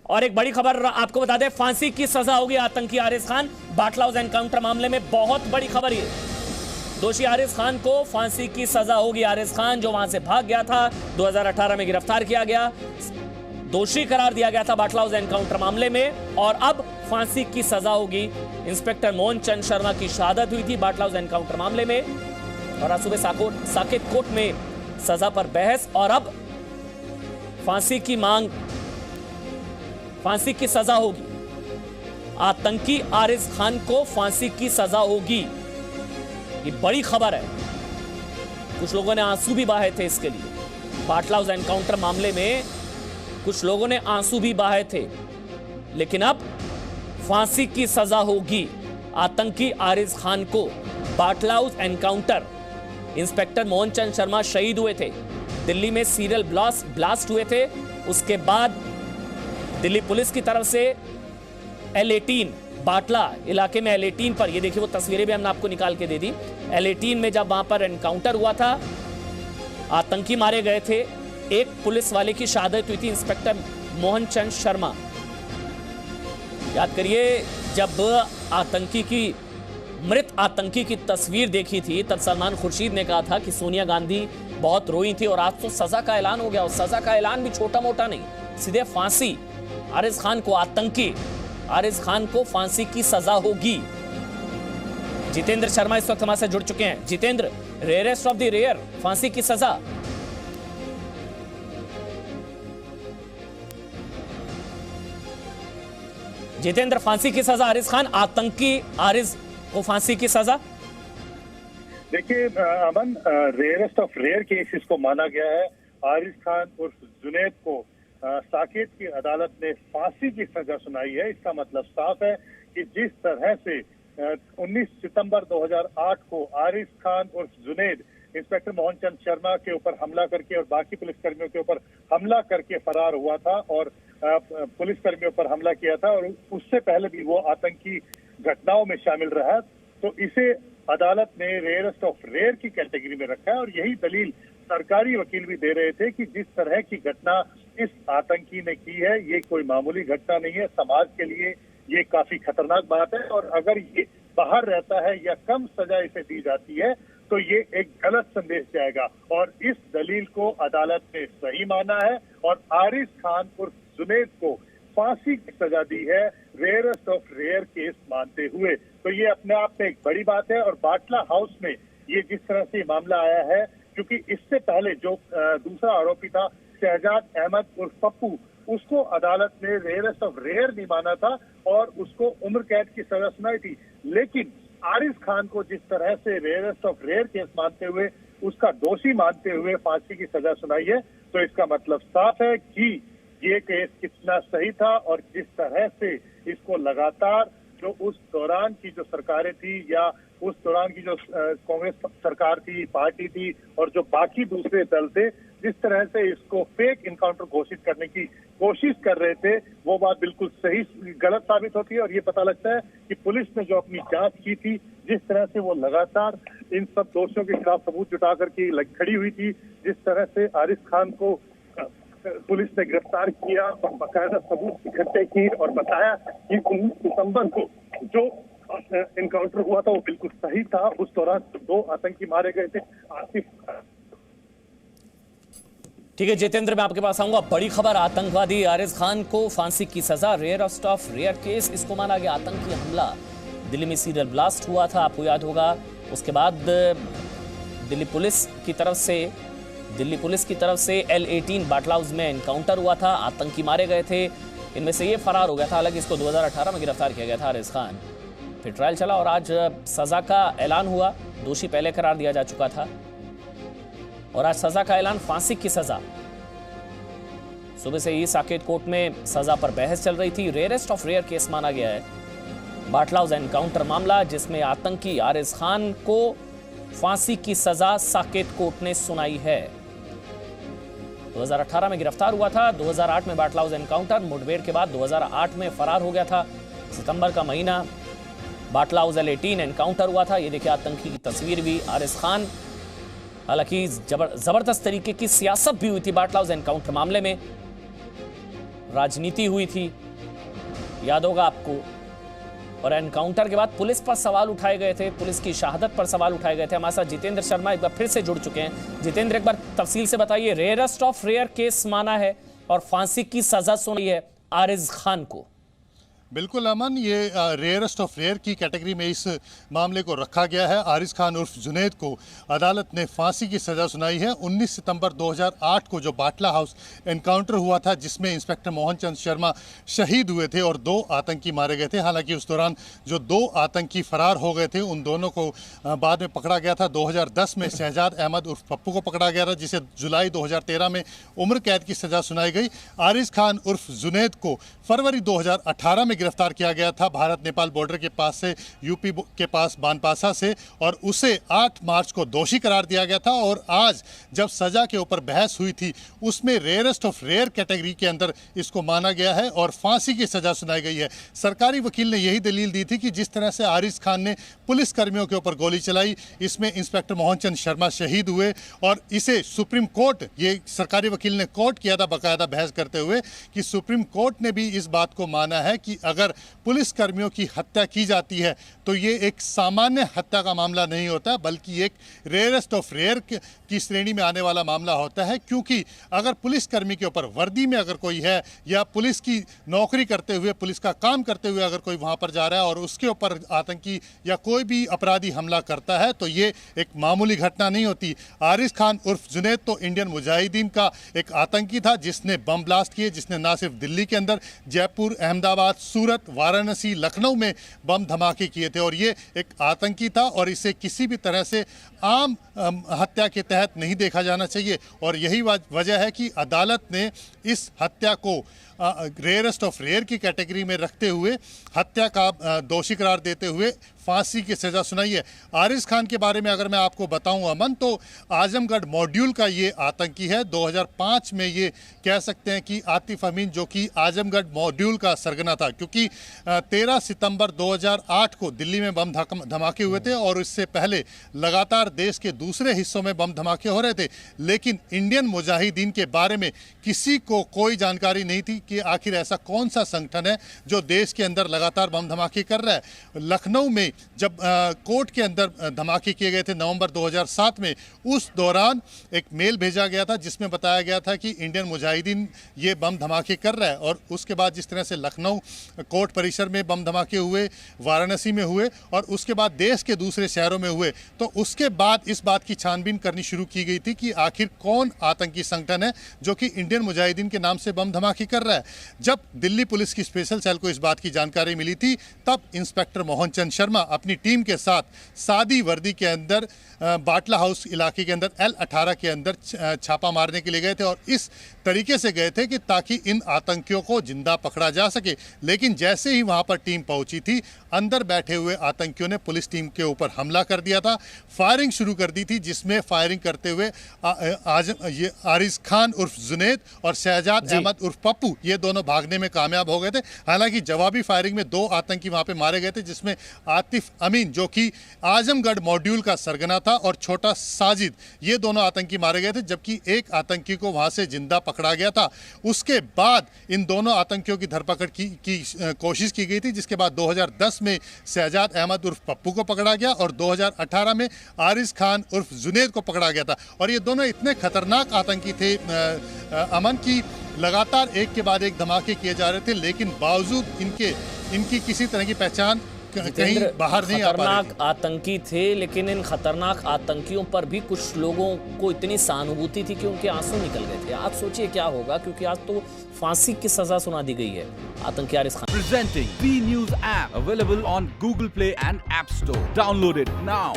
और एक बड़ी खबर आपको बता दें, फांसी की सजा होगी आतंकी आरिज खान। बाटला हाउस एनकाउंटर मामले में बहुत बड़ी खबर ये, दोषी आरिज खान को फांसी की सजा होगी। आरिज खान जो वहां से भाग गया था, 2018 में गिरफ्तार किया गया, दोषी करार दिया गया था बाटला हाउस एनकाउंटर मामले में, और अब फांसी की सजा होगी। इंस्पेक्टर मोहन चंद शर्मा की शहादत हुई थी बाटला हाउस एनकाउंटर मामले में, और आज सुबह साकेत कोर्ट में सजा पर बहस, और अब फांसी की मांग, फांसी की सजा होगी। आतंकी आरिज खान को फांसी की सजा होगी, ये बड़ी खबर है। कुछ लोगों ने आंसू भी बहाए थे इसके लिए, बाटला हाउस एनकाउंटर मामले में कुछ लोगों ने आंसू भी बहाए थे, लेकिन अब फांसी की सजा होगी आतंकी आरिज खान को। बाटला house encounter, inspector Mohan Chand Sharma शहीद हुए थे, दिल्ली में सीरियल ब्लास्ट हुए थे। उसके बाद दिल्ली पुलिस की तरफ से L18 बाटला इलाके में L18 पर, ये देखिए वो तस्वीरें भी हमने आपको निकाल के दे दी। L18 में जब वहां पर एनकाउंटर हुआ था, आतंकी मारे गए थे, एक पुलिस वाले की शहादत हुई थी, इंस्पेक्टर मोहन चंद शर्मा। याद करिए, जब आतंकी की, मृत आतंकी की तस्वीर देखी थी, तब सलमान खुर्शीद ने कहा था कि सोनिया गांधी बहुत रोई थी, और आज तो सजा का ऐलान हो गया, और सजा का ऐलान भी छोटा मोटा नहीं, सीधे फांसी। आरिज खान को, आतंकी आरिज खान को फांसी की सजा होगी। जितेंद्र शर्मा इस वक्त हमारे साथ जुड़ चुके हैं। Jitendra, rarest of the rare, फांसी की सजा। जितेंद्र, फांसी की सजा आरिज खान, आतंकी आरिज को फांसी की सजा। देखिए अमन, रेयरेस्ट ऑफ रेयर केस इसको माना गया है। आरिज खान उर्फ जुनैद को साकेत की अदालत ने फांसी की सजा सुनाई है। इसका मतलब साफ है कि जिस तरह से 19 सितंबर 2008 को आरिज खान उर्फ जुनैद इंस्पेक्टर मोहन चंद शर्मा के ऊपर हमला करके और बाकी पुलिसकर्मियों के ऊपर हमला करके फरार हुआ था, और पुलिसकर्मियों पर हमला किया था, और उससे पहले भी वो आतंकी घटनाओं में शामिल रहा, तो इसे अदालत ने रेयरेस्ट ऑफ रेयर की कैटेगरी में रखा है। और यही दलील सरकारी वकील भी दे रहे थे कि जिस तरह की घटना इस आतंकी ने की है, ये कोई मामूली घटना नहीं है, समाज के लिए ये काफी खतरनाक बात है, और अगर ये बाहर रहता है या कम सजा इसे दी जाती है तो ये एक गलत संदेश जाएगा। और इस दलील को अदालत ने सही माना है, और आरिज खान उर्फ जुनैद को फांसी की सजा दी है रेयरेस्ट ऑफ रेयर केस मानते हुए। तो ये अपने आप में एक बड़ी बात है। और बाटला हाउस में ये जिस तरह से मामला आया है, क्योंकि इससे पहले जो दूसरा आरोपी था शहजाद अहमद उर्फ पप्पू, उसको अदालत ने रेयरेस्ट ऑफ रेयर नहीं माना था और उसको उम्र कैद की सजा सुनाई थी। लेकिन आरिज खान को जिस तरह से रेयरेस्ट ऑफ रेयर केस मानते हुए, उसका दोषी मानते हुए फांसी की सजा सुनाई है, तो इसका मतलब साफ है कि ये केस कितना सही था। और जिस तरह से इसको लगातार जो उस दौरान की जो सरकारें थी, या उस दौरान की जो कांग्रेस सरकार थी, पार्टी थी, और जो बाकी दूसरे दल थे, जिस तरह से इसको फेक इनकाउंटर घोषित करने की कोशिश कर रहे थे, वो बात बिल्कुल सही गलत साबित होती है। और ये पता लगता है कि पुलिस ने जो अपनी जांच की थी, जिस तरह से वो लगातार इन सब दोषियों के खिलाफ सबूत जुटा करके खड़ी हुई थी, जिस तरह से आरिज खान को पुलिस ने गिरफ्तार किया और बाकायदा सबूत इकट्ठे किए और बताया कि 19 सितंबर को जो इनकाउंटर हुआ था वो बिल्कुल सही था। उस दौरान 2 आतंकी मारे गए थे। आसिफ, ठीक है जितेंद्र, मैं आपके पास आऊंगा। बड़ी खबर, आतंकवादी आरिज खान को फांसी की सजा, रेयरेस्ट ऑफ रेयर केस इसको माना गया। आतंकी हमला, दिल्ली में सीरियल ब्लास्ट हुआ था, आपको याद होगा। उसके बाद दिल्ली पुलिस की तरफ से L18 बाटला हाउस में एनकाउंटर हुआ था, आतंकी मारे गए थे, इनमें से ये फरार हो गया था। हालांकि इसको 2018 में गिरफ्तार किया गया था आरिज खान, फिर ट्रायल चला और आज सजा का ऐलान हुआ। दोषी पहले करार दिया जा चुका था और आज सजा का ऐलान, फांसी की सजा। सुबह से ही साकेत कोर्ट में सजा पर बहस चल रही थी। रेयरेस्ट ऑफ रेयर केस माना गया है बाटला हाउस एनकाउंटर मामला, जिसमें आतंकी आरिज खान को फांसी की सजा साकेत कोर्ट ने सुनाई है। 2018 में गिरफ्तार हुआ था, 2008 में बाटला हाउस एनकाउंटर, मुठभेड़ के बाद 2008 में फरार हो गया था। सितंबर का महीना बाटला हाउस L18 एनकाउंटर हुआ था। ये देखिए आतंकी की तस्वीर भी, आरिज खान। हालांकि जबरदस्त तरीके की सियासत भी हुई थी बाटला हाउस एनकाउंटर मामले में। राजनीति हुई थी, याद होगा आपको। और एनकाउंटर के बाद पुलिस पर सवाल उठाए गए थे, पुलिस की शहादत पर सवाल उठाए गए थे। हमारे साथ जितेंद्र शर्मा एक बार फिर से जुड़ चुके हैं। जितेंद्र, एक बार तफसील से बताइए, रेयरेस्ट ऑफ रेयर केस माना है और फांसी की सजा सुनाई है आरिज खान को। बिल्कुल अमन, ये रेयरेस्ट ऑफ रेयर की कैटेगरी में इस मामले को रखा गया है। आरिज खान उर्फ जुनैद को अदालत ने फांसी की सज़ा सुनाई है। 19 सितंबर 2008 को जो बाटला हाउस एनकाउंटर हुआ था, जिसमें इंस्पेक्टर मोहन चंद शर्मा शहीद हुए थे और 2 आतंकी मारे गए थे। हालांकि उस दौरान जो 2 आतंकी फरार हो गए थे, उन दोनों को बाद में पकड़ा गया था। 2010 में शहजाद अहमद उर्फ पप्पू को पकड़ा गया था, जिसे जुलाई 2013 में उम्र कैद की सज़ा सुनाई गई। आरिज खान उर्फ जुनैद को फरवरी 2018 में गिरफ्तार किया गया था भारत नेपाल बॉर्डर के पास से, यूपी के पास बानपासा से, और उसे 8 मार्च को दोषी करार दिया गया था। और आज जब सजा के ऊपर बहस हुई थी, उसमें रेयरेस्ट ऑफ रेयर कैटेगरी के अंदर इसको माना गया है और फांसी की सजा सुनाई गई है। सरकारी वकील ने यही दलील दी थी कि जिस तरह से आरिज खान ने पुलिस कर्मियों के ऊपर गोली चलाई, इसमें इंस्पेक्टर मोहन चंद शर्मा शहीद हुए और इसे सुप्रीम कोर्ट, ये सरकारी वकील ने कोर्ट किया था बाकायदा बहस करते हुए, कि सुप्रीम कोर्ट ने भी इस बात को माना है कि अगर पुलिस कर्मियों की हत्या की जाती है तो ये एक सामान्य हत्या का मामला नहीं होता, बल्कि एक रेयरेस्ट ऑफ रेयर की श्रेणी में आने वाला मामला होता है। क्योंकि अगर पुलिस कर्मी के ऊपर वर्दी में अगर कोई है या पुलिस की नौकरी करते हुए, पुलिस का काम करते हुए अगर कोई वहां पर जा रहा है और उसके ऊपर आतंकी या कोई भी अपराधी हमला करता है, तो ये एक मामूली घटना नहीं होती। आरिज खान उर्फ जुनैद तो इंडियन मुजाहिदीन का एक आतंकी था, जिसने बम ब्लास्ट किए, जिसने ना सिर्फ दिल्ली के अंदर, जयपुर, अहमदाबाद, सूरत, वाराणसी, लखनऊ में बम धमाके किए थे। और ये एक आतंकी था और इसे किसी भी तरह से आम हत्या के तहत नहीं देखा जाना चाहिए। और यही वजह है कि अदालत ने इस हत्या को रेयरेस्ट ऑफ रेयर की कैटेगरी में रखते हुए हत्या का दोषी करार देते हुए फांसी की सज़ा सुनाई है। आरिज खान के बारे में अगर मैं आपको बताऊं अमन, तो आजमगढ़ मॉड्यूल का ये आतंकी है। 2005 में ये कह सकते हैं कि आतिफ अमीन, जो कि आजमगढ़ मॉड्यूल का सरगना था, क्योंकि 13 सितंबर 2008 को दिल्ली में बम धमाके हुए थे और इससे पहले लगातार देश के दूसरे हिस्सों में बम धमाके हो रहे थे। लेकिन इंडियन मुजाहिदीन के बारे में किसी को कोई जानकारी नहीं थी कि आखिर ऐसा कौन सा संगठन है जो देश के अंदर लगातार बम धमाके कर रहा है। लखनऊ में जब कोर्ट के अंदर धमाके किए गए थे नवंबर 2007 में, उस दौरान एक मेल भेजा गया था जिसमें बताया गया था कि इंडियन मुजाहिदीन ये बम धमाके कर रहा है। और उसके बाद जिस तरह से लखनऊ कोर्ट परिसर में बम धमाके हुए, वाराणसी में हुए और उसके बाद देश के दूसरे शहरों में हुए, तो उसके बाद इस बात की छानबीन करनी शुरू की गई थी कि आखिर कौन आतंकी संगठन है जो कि इंडियन मुजाहिदीन के नाम से बम धमाके कर रहा है। जब दिल्ली पुलिस की स्पेशल सेल को इस बात की जानकारी मिली थी, तब इंस्पेक्टर मोहन चंद शर्मा अपनी टीम के साथ सादी वर्दी के अंदर बाटला हाउस इलाके के अंदर L18 के अंदर छापा मारने के लिए गए थे और इस तरीके से गए थे कि ताकि इन आतंकियों को जिंदा पकड़ा जा सके। लेकिन जैसे ही वहां पर टीम पहुंची थी, अंदर बैठे हुए आतंकियों ने पुलिस टीम के ऊपर हमला कर दिया था, फायरिंग शुरू कर दी थी, जिसमें फायरिंग करते हुए आरिज खान उर्फ जुनैद और शहजाद अहमद उर्फ पप्पू ये दोनों भागने में कामयाब हो गए थे। हालांकि जवाबी फायरिंग में 2 आतंकी वहां पे मारे गए थे, जिसमें आतिफ अमीन, जो कि आजमगढ़ मॉड्यूल का सरगना था, और छोटा साजिद, ये दोनों आतंकी मारे गए थे, जबकि एक आतंकी को वहां से जिंदा पकड़ा गया था। उसके बाद इन दोनों आतंकियों की धरपकड़ की कोशिश की गई थी, जिसके बाद 2010 में शहजाद अहमद उर्फ पप्पू को पकड़ा गया और 2018 में आरिज खान उर्फ जुनैद को पकड़ा गया था। और ये दोनों इतने खतरनाक आतंकी थे अमन की लगातार एक के बाद एक धमाके किए जा रहे थे, लेकिन बावजूद इनकी किसी तरह की पहचान कहीं बाहर नहीं आ पा रही थी। खतरनाक आतंकी थे, लेकिन इन खतरनाक आतंकियों पर भी कुछ लोगों को इतनी सहानुभूति थी कि उनके आंसू निकल गए थे। आप सोचिए क्या होगा, क्योंकि आज तो फांसी की सजा सुना दी गई है आतंकी Ariz Khan. Presenting B News app available on Google Play and App Store. Download it now.